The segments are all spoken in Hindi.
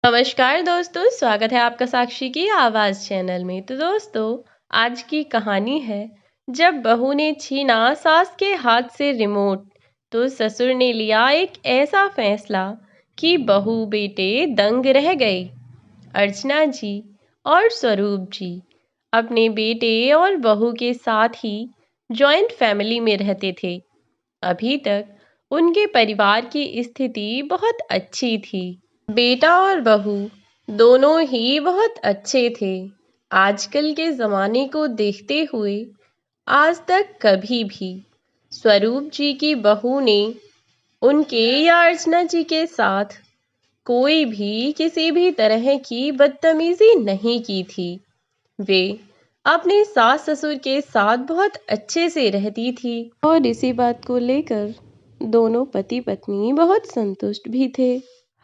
नमस्कार दोस्तों, स्वागत है आपका साक्षी की आवाज़ चैनल में। तो दोस्तों, आज की कहानी है जब बहू ने छीना सास के हाथ से रिमोट, तो ससुर ने लिया एक ऐसा फैसला कि बहू बेटे दंग रह गए। अर्चना जी और स्वरूप जी अपने बेटे और बहू के साथ ही जॉइंट फैमिली में रहते थे। अभी तक उनके परिवार की स्थिति बहुत अच्छी थी। बेटा और बहू दोनों ही बहुत अच्छे थे। आजकल के ज़माने को देखते हुए आज तक कभी भी स्वरूप जी की बहू ने उनके या अर्चना जी के साथ कोई भी किसी भी तरह की बदतमीजी नहीं की थी। वे अपने सास ससुर के साथ बहुत अच्छे से रहती थी और इसी बात को लेकर दोनों पति पत्नी बहुत संतुष्ट भी थे।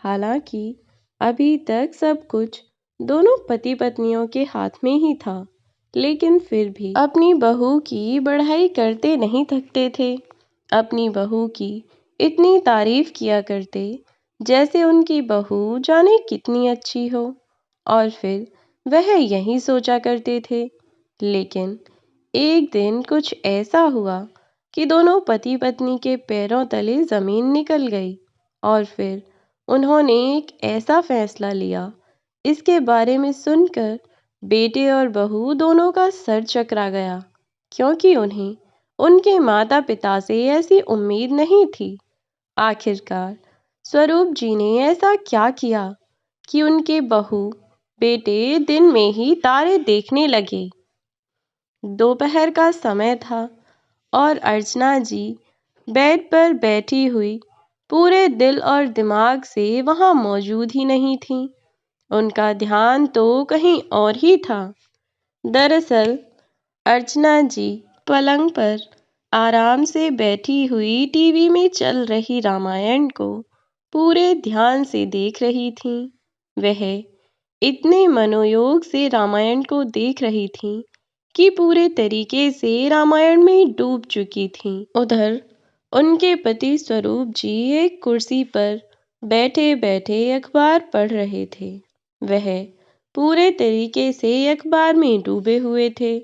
हालांकि अभी तक सब कुछ दोनों पति पत्नियों के हाथ में ही था, लेकिन फिर भी अपनी बहू की बढ़ाई करते नहीं थकते थे। अपनी बहू की इतनी तारीफ किया करते जैसे उनकी बहू जाने कितनी अच्छी हो, और फिर वह यही सोचा करते थे। लेकिन एक दिन कुछ ऐसा हुआ कि दोनों पति पत्नी के पैरों तले जमीन निकल गई, और फिर उन्होंने एक ऐसा फैसला लिया। इसके बारे में सुनकर बेटे और बहू दोनों का सर चकरा गया, क्योंकि उन्हें उनके माता पिता से ऐसी उम्मीद नहीं थी। आखिरकार स्वरूप जी ने ऐसा क्या किया कि उनके बहू बेटे दिन में ही तारे देखने लगे। दोपहर का समय था और अर्चना जी बेड पर बैठी हुई पूरे दिल और दिमाग से वहां मौजूद ही नहीं थी। उनका ध्यान तो कहीं और ही था। दरअसल अर्चना जी पलंग पर आराम से बैठी हुई टीवी में चल रही रामायण को पूरे ध्यान से देख रही थीं। वह इतने मनोयोग से रामायण को देख रही थीं कि पूरे तरीके से रामायण में डूब चुकी थीं। उधर उनके पति स्वरूप जी एक कुर्सी पर बैठे बैठे अखबार पढ़ रहे थे। वह पूरे तरीके से अखबार में डूबे हुए थे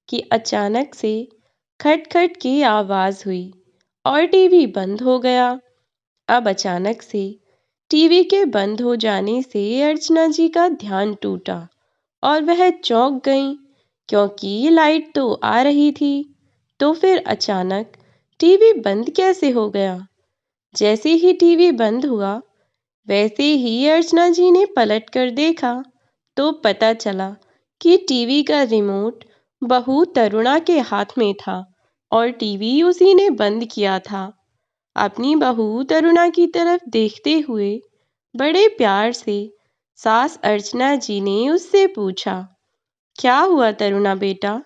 कि अचानक से खटखट की आवाज़ हुई और टीवी बंद हो गया। अब अचानक से टीवी के बंद हो जाने से अर्चना जी का ध्यान टूटा और वह चौंक गईं, क्योंकि लाइट तो आ रही थी। तो फिर अचानक टीवी बंद कैसे हो गया? जैसे ही टीवी बंद हुआ, वैसे ही अर्चना जी ने पलट कर देखा तो पता चला कि टीवी का रिमोट बहू तरुणा के हाथ में था और टीवी उसी ने बंद किया था। अपनी बहू तरुणा की तरफ देखते हुए बड़े प्यार से सास अर्चना जी ने उससे पूछा, क्या हुआ तरुणा बेटा,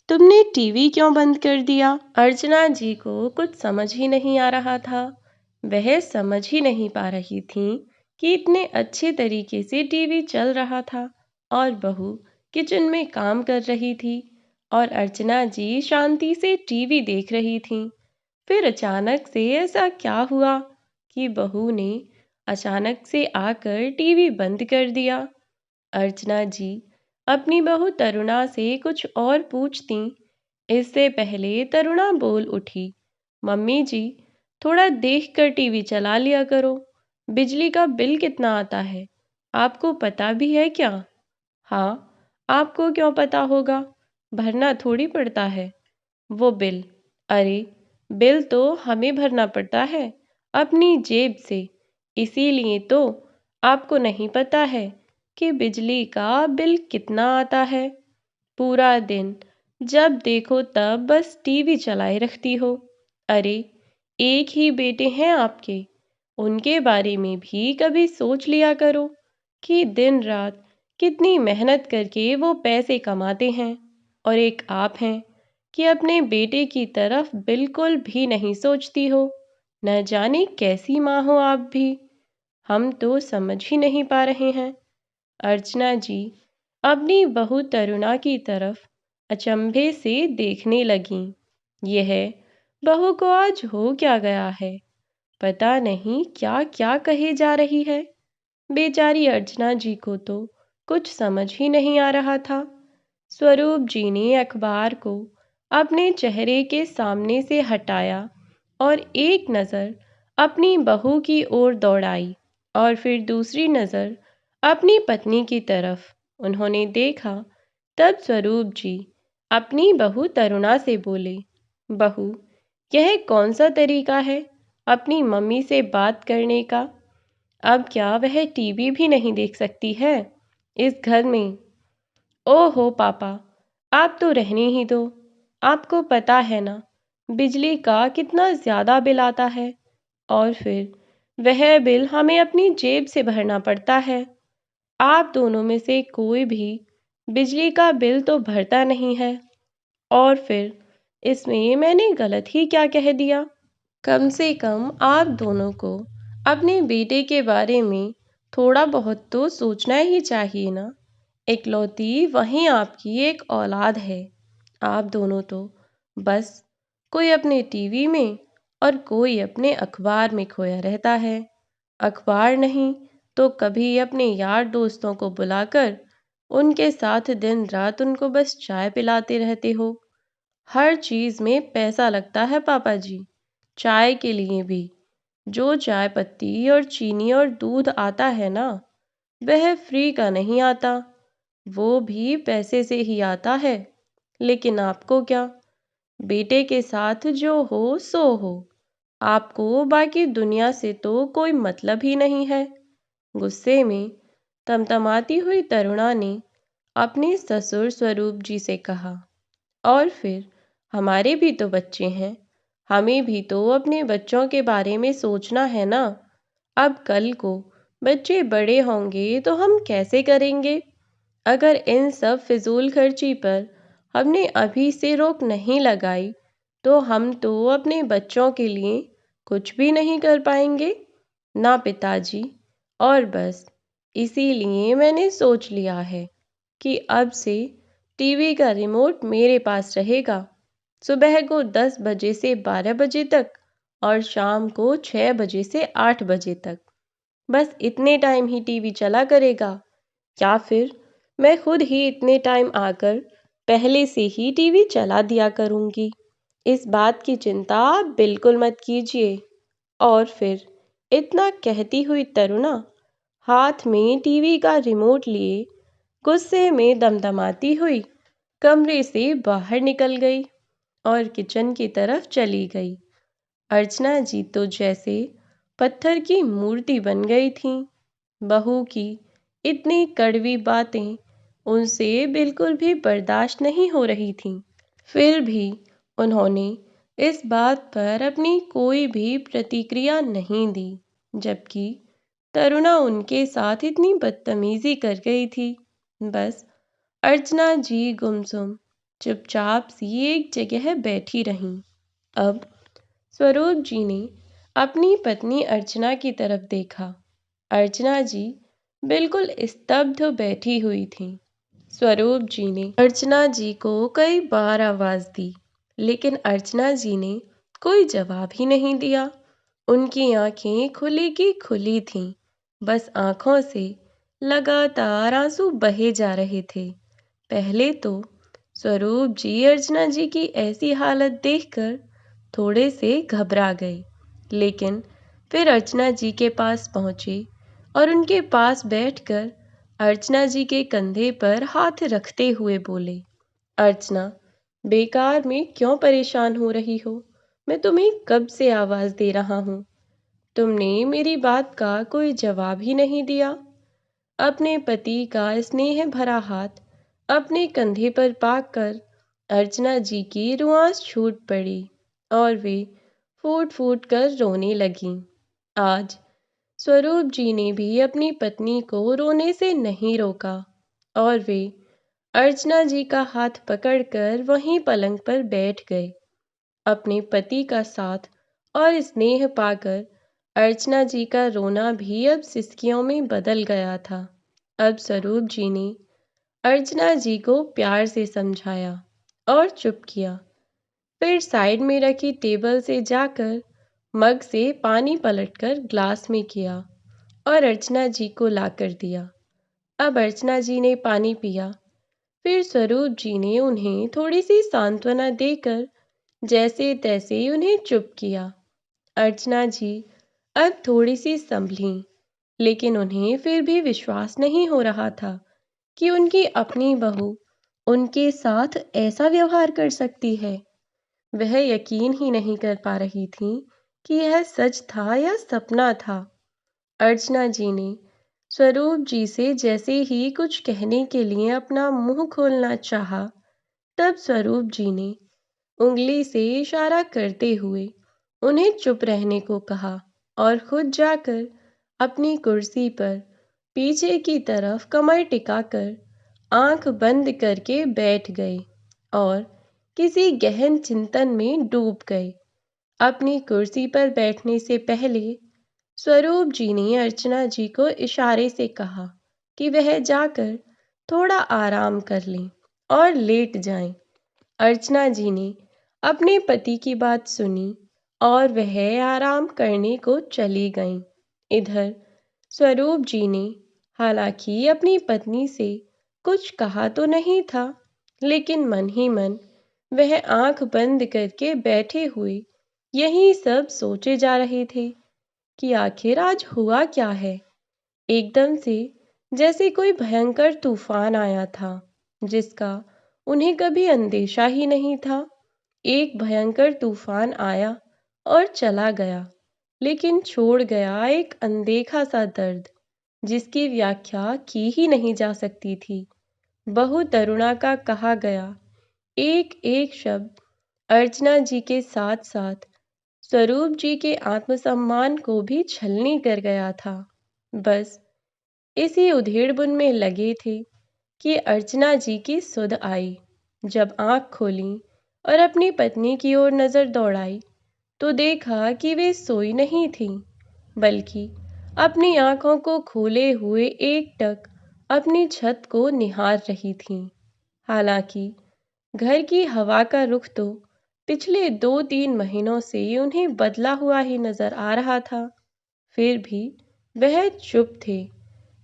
तुमने टीवी क्यों बंद कर दिया? अर्चना जी को कुछ समझ ही नहीं आ रहा था। वह समझ ही नहीं पा रही थी कि इतने अच्छे तरीके से टीवी चल रहा था और बहू किचन में काम कर रही थी और अर्चना जी शांति से टीवी देख रही थी। फिर अचानक से ऐसा क्या हुआ कि बहू ने अचानक से आकर टीवी बंद कर दिया? अर्चना जी अपनी बहू तरुणा से कुछ और पूछती, इससे पहले तरुणा बोल उठी, मम्मी जी, थोड़ा देख कर टीवी चला लिया करो। बिजली का बिल कितना आता है, आपको पता भी है क्या? हाँ, आपको क्यों पता होगा, भरना थोड़ी पड़ता है वो बिल। अरे, बिल तो हमें भरना पड़ता है अपनी जेब से, इसीलिए तो आपको नहीं पता है कि बिजली का बिल कितना आता है। पूरा दिन जब देखो तब बस टीवी चलाए रखती हो। अरे, एक ही बेटे हैं आपके, उनके बारे में भी कभी सोच लिया करो कि दिन रात कितनी मेहनत करके वो पैसे कमाते हैं, और एक आप हैं कि अपने बेटे की तरफ बिल्कुल भी नहीं सोचती हो। न जाने कैसी माँ हो आप भी, हम तो समझ ही नहीं पा रहे हैं। अर्चना जी अपनी बहू तरुणा की तरफ अचंभे से देखने लगीं। यह बहू को आज हो क्या गया है, पता नहीं क्या क्या कहे जा रही है। बेचारी अर्चना जी को तो कुछ समझ ही नहीं आ रहा था। स्वरूप जी ने अखबार को अपने चेहरे के सामने से हटाया और एक नज़र अपनी बहू की ओर दौड़ाई और फिर दूसरी नज़र अपनी पत्नी की तरफ उन्होंने देखा। तब स्वरूप जी अपनी बहू तरुणा से बोले, बहू, यह कौन सा तरीका है अपनी मम्मी से बात करने का? अब क्या वह टीवी भी नहीं देख सकती है इस घर में? ओहो पापा, आप तो रहने ही दो। आपको पता है ना बिजली का कितना ज़्यादा बिल आता है, और फिर वह बिल हमें अपनी जेब से भरना पड़ता है। आप दोनों में से कोई भी बिजली का बिल तो भरता नहीं है, और फिर इसमें मैंने गलत ही क्या कह दिया? कम से कम आप दोनों को अपने बेटे के बारे में थोड़ा बहुत तो सोचना ही चाहिए ना। इकलौती वहीं आपकी एक औलाद है। आप दोनों तो बस कोई अपने टीवी में और कोई अपने अखबार में खोया रहता है। अखबार नहीं तो कभी अपने यार दोस्तों को बुलाकर उनके साथ दिन रात उनको बस चाय पिलाते रहते हो। हर चीज़ में पैसा लगता है पापा जी। चाय के लिए भी जो चाय पत्ती और चीनी और दूध आता है ना, वह फ्री का नहीं आता, वो भी पैसे से ही आता है। लेकिन आपको क्या, बेटे के साथ जो हो सो हो। आपको बाकी दुनिया से तो कोई मतलब ही नहीं है। गुस्से में तमतमाती हुई तरुणा ने अपने ससुर स्वरूप जी से कहा, और फिर हमारे भी तो बच्चे हैं, हमें भी तो अपने बच्चों के बारे में सोचना है ना। अब कल को बच्चे बड़े होंगे तो हम कैसे करेंगे? अगर इन सब फिजूल खर्ची पर हमने अभी से रोक नहीं लगाई तो हम तो अपने बच्चों के लिए कुछ भी नहीं कर पाएंगे ना पिताजी। और बस इसीलिए मैंने सोच लिया है कि अब से टीवी का रिमोट मेरे पास रहेगा। सुबह को 10 बजे से 12 बजे तक और शाम को 6 बजे से 8 बजे तक। बस इतने टाइम ही टीवी चला करेगा, या फिर मैं खुद ही इतने टाइम आकर पहले से ही टीवी चला दिया करूंगी। इस बात की चिंता आप बिल्कुल मत कीजिए। और फिर इतना कहती हुई तरुणा हाथ में टीवी का रिमोट लिए गुस्से में दमदमाती हुई कमरे से बाहर निकल गई और किचन की तरफ चली गई। अर्चना जी तो जैसे पत्थर की मूर्ति बन गई थीं। बहू की इतनी कड़वी बातें उनसे बिल्कुल भी बर्दाश्त नहीं हो रही थीं। फिर भी उन्होंने इस बात पर अपनी कोई भी प्रतिक्रिया नहीं दी, जबकि तरुणा उनके साथ इतनी बदतमीजी कर गई थी। बस अर्चना जी गुमसुम चुपचाप सी एक जगह बैठी रहीं। अब स्वरूप जी ने अपनी पत्नी अर्चना की तरफ देखा। अर्चना जी बिल्कुल स्तब्ध बैठी हुई थीं। स्वरूप जी ने अर्चना जी को कई बार आवाज़ दी, लेकिन अर्चना जी ने कोई जवाब ही नहीं दिया। उनकी आंखें खुली की खुली थीं, बस आंखों से लगातार आंसू बहे जा रहे थे। पहले तो स्वरूप जी अर्चना जी की ऐसी हालत देखकर थोड़े से घबरा गए, लेकिन फिर अर्चना जी के पास पहुंचे और उनके पास बैठकर अर्चना जी के कंधे पर हाथ रखते हुए बोले, अर्चना, बेकार में क्यों परेशान हो रही हो? मैं तुम्हें कब से आवाज़ दे रहा हूँ, तुमने मेरी बात का कोई जवाब ही नहीं दिया। अपने पति का स्नेह भरा हाथ अपने कंधे पर पाकर अर्चना जी की रुआंस छूट पड़ी और वे फूट फूट कर रोने लगीं। आज स्वरूप जी ने भी अपनी पत्नी को रोने से नहीं रोका और वे अर्चना जी का हाथ पकड़कर वहीं पलंग पर बैठ गए। अपने पति का साथ और स्नेह पाकर अर्चना जी का रोना भी अब सिसकियों में बदल गया था। अब स्वरूप जी ने अर्चना जी को प्यार से समझाया और चुप किया। फिर साइड में रखी टेबल से जाकर मग से पानी पलटकर ग्लास में किया और अर्चना जी को लाकर दिया। अब अर्चना जी ने पानी पिया। फिर स्वरूप जी ने उन्हें थोड़ी सी सांत्वना देकर जैसे तैसे उन्हें चुप किया। अर्चना जी अब थोड़ी सी संभलीं, लेकिन उन्हें फिर भी विश्वास नहीं हो रहा था कि उनकी अपनी बहू उनके साथ ऐसा व्यवहार कर सकती है। वह यकीन ही नहीं कर पा रही थीं कि यह सच था या सपना था। अर्चना जी ने स्वरूप जी से जैसे ही कुछ कहने के लिए अपना मुंह खोलना चाहा, तब स्वरूप जी ने उंगली से इशारा करते हुए उन्हें चुप रहने को कहा और खुद जाकर अपनी कुर्सी पर पीछे की तरफ कमर टिकाकर आंख बंद करके बैठ गए और किसी गहन चिंतन में डूब गए। अपनी कुर्सी पर बैठने से पहले स्वरूप जी ने अर्चना जी को इशारे से कहा कि वह जाकर थोड़ा आराम कर लें और लेट जाएं। अर्चना जी ने अपने पति की बात सुनी और वह आराम करने को चली गईं। इधर स्वरूप जी ने हालांकि अपनी पत्नी से कुछ कहा तो नहीं था, लेकिन मन ही मन वह आंख बंद करके बैठे हुए यही सब सोचे जा रहे थे कि आखिर आज हुआ क्या है। एकदम से जैसे कोई भयंकर तूफान आया था, जिसका उन्हें कभी अंदेशा ही नहीं था। एक भयंकर तूफान आया और चला गया, लेकिन छोड़ गया एक अनदेखा सा दर्द, जिसकी व्याख्या की ही नहीं जा सकती थी। बहु तरुणा का कहा गया एक एक शब्द अर्चना जी के साथ साथ स्वरूप जी के आत्मसम्मान को भी छलनी कर गया था। बस इसी उधेड़-बुन में लगे थे कि अर्चना जी की सुध आई। जब आंख खोली और अपनी पत्नी की ओर नजर दौड़ाई, तो देखा कि वे सोई नहीं थीं, बल्कि अपनी आंखों को खोले हुए एकटक अपनी छत को निहार रही थीं। हालांकि घर की हवा का रुख तो पिछले 2-3 महीनों से उन्हें बदला हुआ ही नजर आ रहा था, फिर भी वह चुप थे।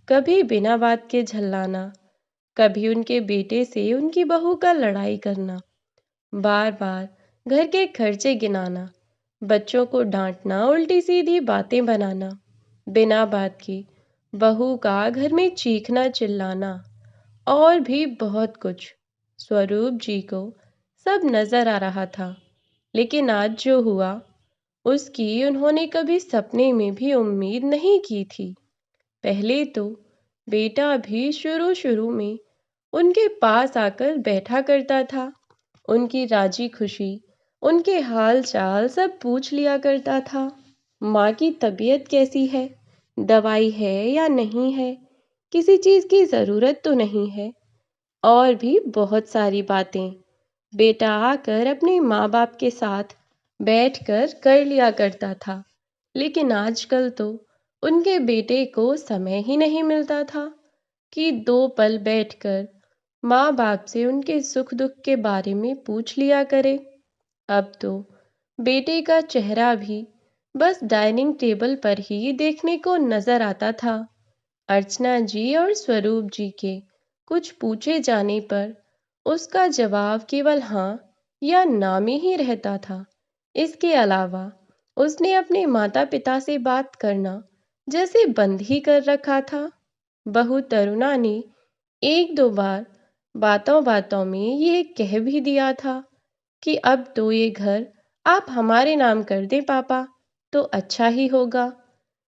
कभी बिना बात के झल्लाना, कभी उनके बेटे से उनकी बहू का लड़ाई करना, बार बार घर के खर्चे गिनाना, बच्चों को डांटना, उल्टी सीधी बातें बनाना, बिना बात के बहू का घर में चीखना चिल्लाना और भी बहुत कुछ स्वरूप जी को सब नजर आ रहा था। लेकिन आज जो हुआ, उसकी उन्होंने कभी सपने में भी उम्मीद नहीं की थी। पहले तो बेटा भी शुरू शुरू में उनके पास आकर बैठा करता था, उनकी राजी खुशी, उनके हाल चाल सब पूछ लिया करता था। माँ की तबीयत कैसी है, दवाई है या नहीं है, किसी चीज की जरूरत तो नहीं है, और भी बहुत सारी बातें बेटा आकर अपने माँ बाप के साथ बैठकर कर लिया करता था। लेकिन आजकल तो उनके बेटे को समय ही नहीं मिलता था कि 2 पल बैठकर माँ बाप से उनके सुख दुख के बारे में पूछ लिया करे। अब तो बेटे का चेहरा भी बस डाइनिंग टेबल पर ही देखने को नजर आता था। अर्चना जी और स्वरूप जी के कुछ पूछे जाने पर उसका जवाब केवल हाँ या ना में ही रहता था। इसके अलावा उसने अपने माता पिता से बात करना जैसे बंद ही कर रखा था। बहू तरुणा ने 1-2 बार बातों बातों में ये कह भी दिया था कि अब तो ये घर आप हमारे नाम कर दें पापा, तो अच्छा ही होगा।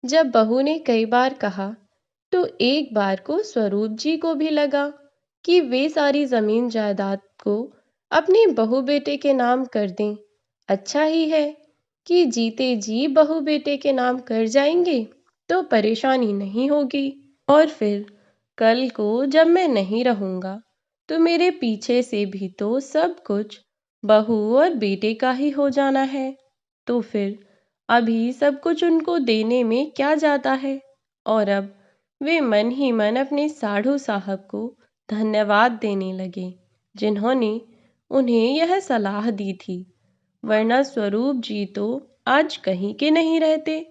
जब बहू ने कई बार कहा, तो एक बार को स्वरूप जी को भी लगा कि वे सारी जमीन जायदाद को अपने बहू बेटे के नाम कर दें। अच्छा ही है कि जीते जी बहू बेटे के नाम कर जाएंगे, तो परेशानी नहीं होगी। और फिर कल को जब मैं नहीं रहूंगा, तो मेरे पीछे से भी तो सब कुछ बहू और बेटे का ही हो जाना है। तो फिर अभी सब कुछ उनको देने में क्या जाता है। और अब वे मन ही मन अपने साढ़ू साहब को धन्यवाद देने लगे, जिन्होंने उन्हें यह सलाह दी थी। वरना स्वरूप जी तो आज कहीं के नहीं रहते।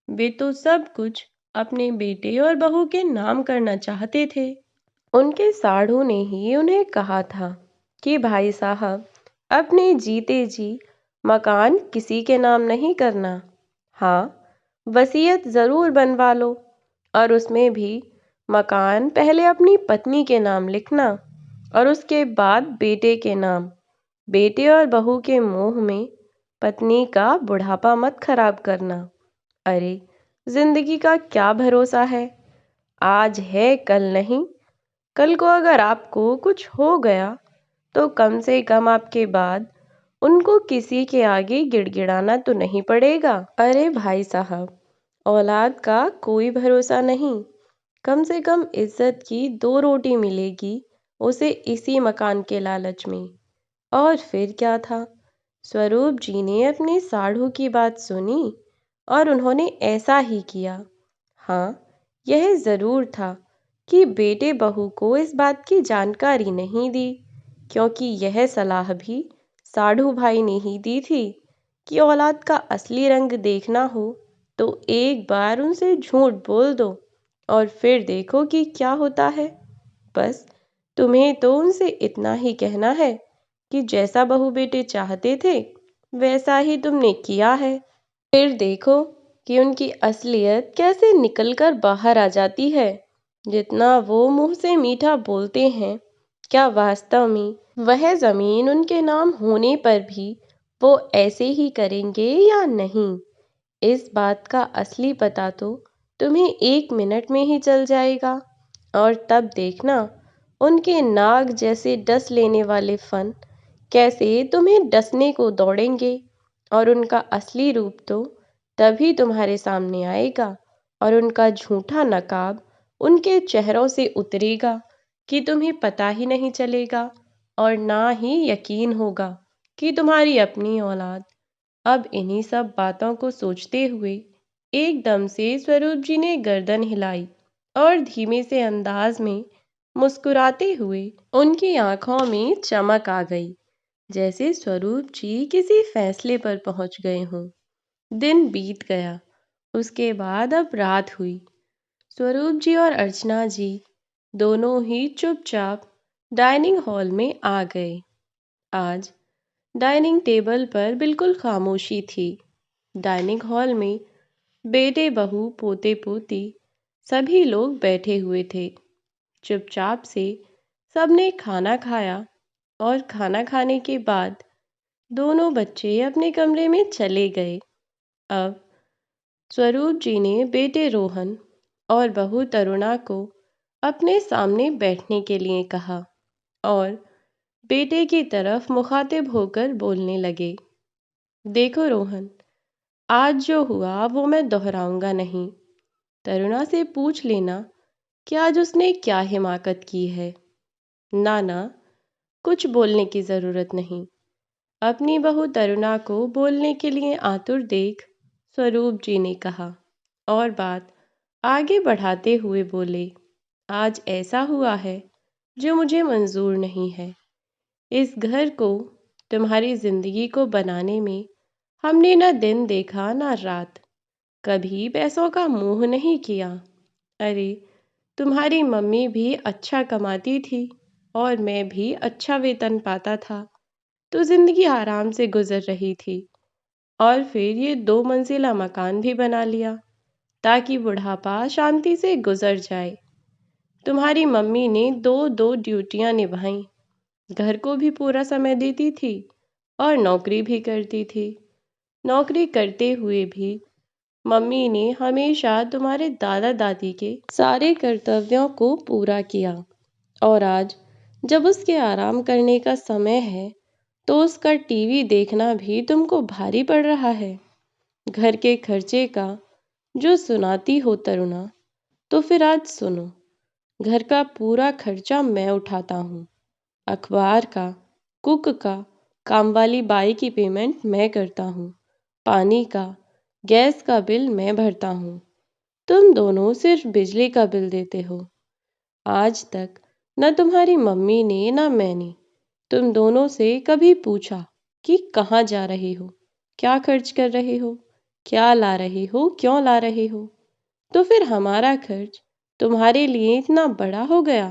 वे तो सब कुछ अपने बेटे और बहू के नाम करना चाहते थे। उनके साढ़ू ने ही उन्हें कहा था कि भाई साहब, अपने जीते जी मकान किसी के नाम नहीं करना। हाँ, वसीयत ज़रूर बनवा लो, और उसमें भी मकान पहले अपनी पत्नी के नाम लिखना और उसके बाद बेटे के नाम। बेटे और बहू के मोह में पत्नी का बुढ़ापा मत खराब करना। अरे, जिंदगी का क्या भरोसा है, आज है कल नहीं। कल को अगर आपको कुछ हो गया तो कम से कम आपके बाद उनको किसी के आगे गिड़गिड़ाना तो नहीं पड़ेगा। अरे भाई साहब, औलाद का कोई भरोसा नहीं। कम से कम इज्जत की 2 रोटी मिलेगी उसे इसी मकान के लालच में। और फिर क्या था, स्वरूप जी ने अपने साढ़ू की बात सुनी और उन्होंने ऐसा ही किया। हाँ, यह ज़रूर था कि बेटे बहू को इस बात की जानकारी नहीं दी, क्योंकि यह सलाह भी साढ़ू भाई ने ही दी थी कि औलाद का असली रंग देखना हो तो एक बार उनसे झूठ बोल दो और फिर देखो कि क्या होता है। बस तुम्हें तो उनसे इतना ही कहना है कि जैसा बहू बेटे चाहते थे वैसा ही तुमने किया है। फिर देखो कि उनकी असलियत कैसे निकल कर बाहर आ जाती है। जितना वो मुंह से मीठा बोलते हैं, क्या वास्तव में वह जमीन उनके नाम होने पर भी वो ऐसे ही करेंगे या नहीं? इस बात का असली पता तो तुम्हें 1 मिनट में ही चल जाएगा, और तब देखना उनके नाग जैसे डस लेने वाले फन कैसे तुम्हें डसने को दौड़ेंगे। और उनका असली रूप तो तभी तुम्हारे सामने आएगा और उनका झूठा नकाब उनके चेहरों से उतरेगा कि तुम्हें पता ही नहीं चलेगा और ना ही यकीन होगा कि तुम्हारी अपनी औलाद। अब इन्हीं सब बातों को सोचते हुए एकदम से स्वरूप जी ने गर्दन हिलाई और धीमे से अंदाज में मुस्कुराते हुए उनकी आंखों में चमक आ गई, जैसे स्वरूप जी किसी फैसले पर पहुंच गए हों। दिन बीत गया। उसके बाद अब रात हुई। स्वरूप जी और अर्चना जी दोनों ही चुपचाप डाइनिंग हॉल में आ गए। आज डाइनिंग टेबल पर बिल्कुल खामोशी थी। डाइनिंग हॉल में बेटे बहू पोते पोती सभी लोग बैठे हुए थे। चुपचाप से सबने खाना खाया और खाना खाने के बाद दोनों बच्चे अपने कमरे में चले गए। अब स्वरूप जी ने बेटे रोहन और बहू तरुणा को अपने सामने बैठने के लिए कहा और बेटे की तरफ मुखातिब होकर बोलने लगे। देखो रोहन, आज जो हुआ वो मैं दोहराऊंगा नहीं। तरुणा से पूछ लेना कि आज उसने क्या हिमाकत की है। ना ना, कुछ बोलने की ज़रूरत नहीं। अपनी बहू तरुणा को बोलने के लिए आतुर देख स्वरूप जी ने कहा और बात आगे बढ़ाते हुए बोले, आज ऐसा हुआ है जो मुझे मंजूर नहीं है। इस घर को, तुम्हारी जिंदगी को बनाने में हमने न दिन देखा न रात, कभी पैसों का मोह नहीं किया। अरे, तुम्हारी मम्मी भी अच्छा कमाती थी और मैं भी अच्छा वेतन पाता था, तो जिंदगी आराम से गुजर रही थी। और फिर ये 2 मंजिला मकान भी बना लिया ताकि बुढ़ापा शांति से गुजर जाए। तुम्हारी मम्मी ने 2-2 ड्यूटियां निभाई, घर को भी पूरा समय देती थी और नौकरी भी करती थी। नौकरी करते हुए भी मम्मी ने हमेशा तुम्हारे दादा दादी के सारे कर्तव्यों को पूरा किया, और आज जब उसके आराम करने का समय है तो उसका टीवी देखना भी तुमको भारी पड़ रहा है। घर के खर्चे का जो सुनाती हो तरुणा, तो फिर आज सुनो। घर का पूरा खर्चा मैं उठाता हूँ। अखबार का, कुक का, काम वाली बाई की पेमेंट मैं करता हूँ। पानी का, गैस का बिल मैं भरता हूँ। तुम दोनों सिर्फ बिजली का बिल देते हो। आज तक न तुम्हारी मम्मी ने न मैंने तुम दोनों से कभी पूछा कि कहाँ जा रहे हो, क्या खर्च कर रहे हो, क्या ला रहे हो, क्यों ला रहे हो। तो फिर हमारा खर्च तुम्हारे लिए इतना बड़ा हो गया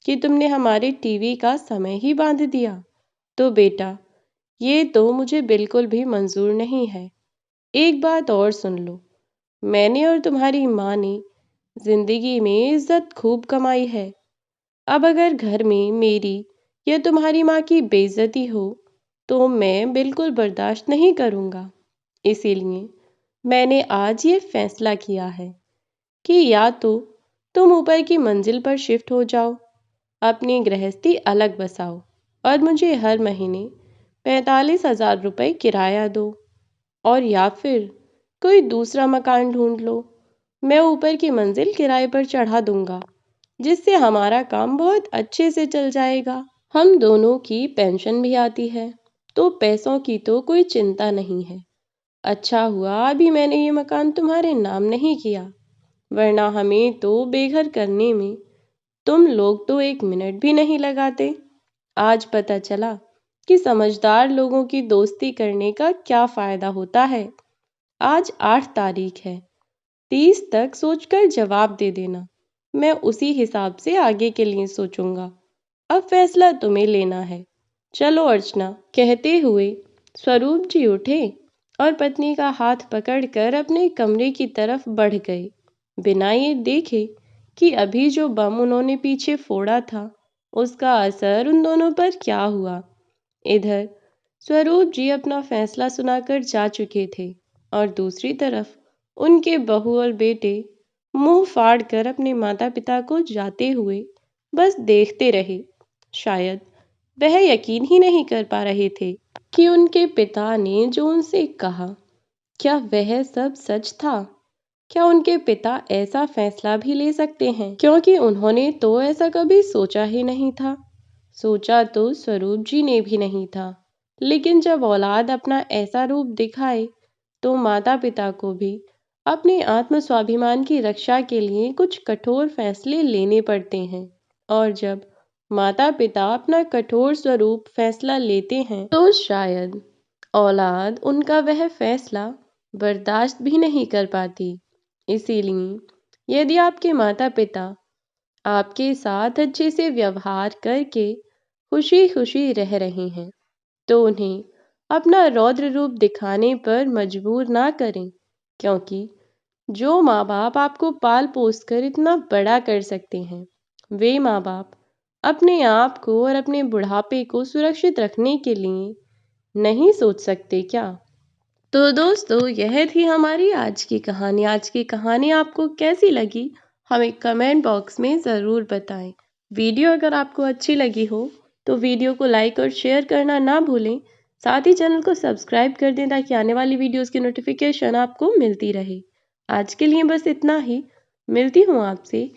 कि तुमने हमारे टीवी का समय ही बांध दिया। तो बेटा, ये तो मुझे बिल्कुल भी मंजूर नहीं है। एक बात और सुन लो, मैंने और तुम्हारी माँ ने जिंदगी में इज्जत खूब कमाई है। अब अगर घर में मेरी या तुम्हारी माँ की बेइज्जती हो तो मैं बिल्कुल बर्दाश्त नहीं करूँगा। इसीलिए मैंने आज ये फैसला किया है कि या तो तुम ऊपर की मंजिल पर शिफ्ट हो जाओ, अपनी गृहस्थी अलग बसाओ और मुझे हर महीने 45,000 रुपये किराया दो, और या फिर कोई दूसरा मकान ढूंढ लो। मैं ऊपर की मंजिल किराए पर चढ़ा दूंगा, जिससे हमारा काम बहुत अच्छे से चल जाएगा। हम दोनों की पेंशन भी आती है, तो पैसों की तो कोई चिंता नहीं है। अच्छा हुआ अभी मैंने ये मकान तुम्हारे नाम नहीं किया, वरना हमें तो बेघर करने में तुम लोग तो 1 मिनट भी नहीं लगाते। आज पता चला कि समझदार लोगों की दोस्ती करने का क्या फायदा होता है। आज 8 तारीख है, 30 तक सोचकर जवाब दे देना। मैं उसी हिसाब से आगे के लिए सोचूंगा। अब फैसला तुम्हें लेना है। चलो अर्चना, कहते हुए स्वरूप जी उठे और पत्नी का हाथ पकड़कर अपने कमरे की तरफ बढ़ गए, बिना ये देखे कि अभी जो बम उन्होंने पीछे फोड़ा था उसका असर उन दोनों पर क्या हुआ। इधर स्वरूप जी अपना फैसला सुनाकर जा चुके थे और दूसरी तरफ उनके बहू और बेटे मुंह फाड़ कर अपने माता पिता को जाते हुए बस देखते रहे। शायद वह यकीन ही नहीं कर पा रहे थे कि उनके पिता ने जो उनसे कहा, क्या वह सब सच था। क्या उनके पिता ऐसा फैसला भी ले सकते हैं, क्योंकि उन्होंने तो ऐसा कभी सोचा ही नहीं था। सोचा तो स्वरूप जी ने भी नहीं था, लेकिन जब औलाद अपना ऐसा रूप दिखाए तो माता पिता को भी अपने आत्म स्वाभिमान की रक्षा के लिए कुछ कठोर फैसले लेने पड़ते हैं। और जब माता पिता अपना कठोर स्वरूप फैसला लेते हैं तो शायद औलाद उनका वह फैसला बर्दाश्त भी नहीं कर पाती। इसीलिए यदि आपके माता पिता आपके साथ अच्छे से व्यवहार करके खुशी खुशी रह रहे हैं तो उन्हें अपना रौद्र रूप दिखाने पर मजबूर ना करें, क्योंकि जो माँ बाप आपको पाल पोस कर इतना बड़ा कर सकते हैं, वे माँ बाप अपने आप को और अपने बुढ़ापे को सुरक्षित रखने के लिए नहीं सोच सकते क्या। तो दोस्तों, यह थी हमारी आज की कहानी। आज की कहानी आपको कैसी लगी हमें कमेंट बॉक्स में ज़रूर बताएं। वीडियो अगर आपको अच्छी लगी हो तो वीडियो को लाइक और शेयर करना ना भूलें। साथ ही चैनल को सब्सक्राइब कर दें ताकि आने वाली वीडियोस की नोटिफिकेशन आपको मिलती रहे। आज के लिए बस इतना ही। मिलती हूँ आपसे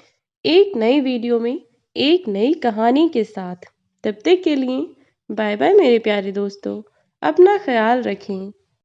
एक नई वीडियो में एक नई कहानी के साथ। तब तक के लिए बाय बाय मेरे प्यारे दोस्तों। अपना ख्याल रखें।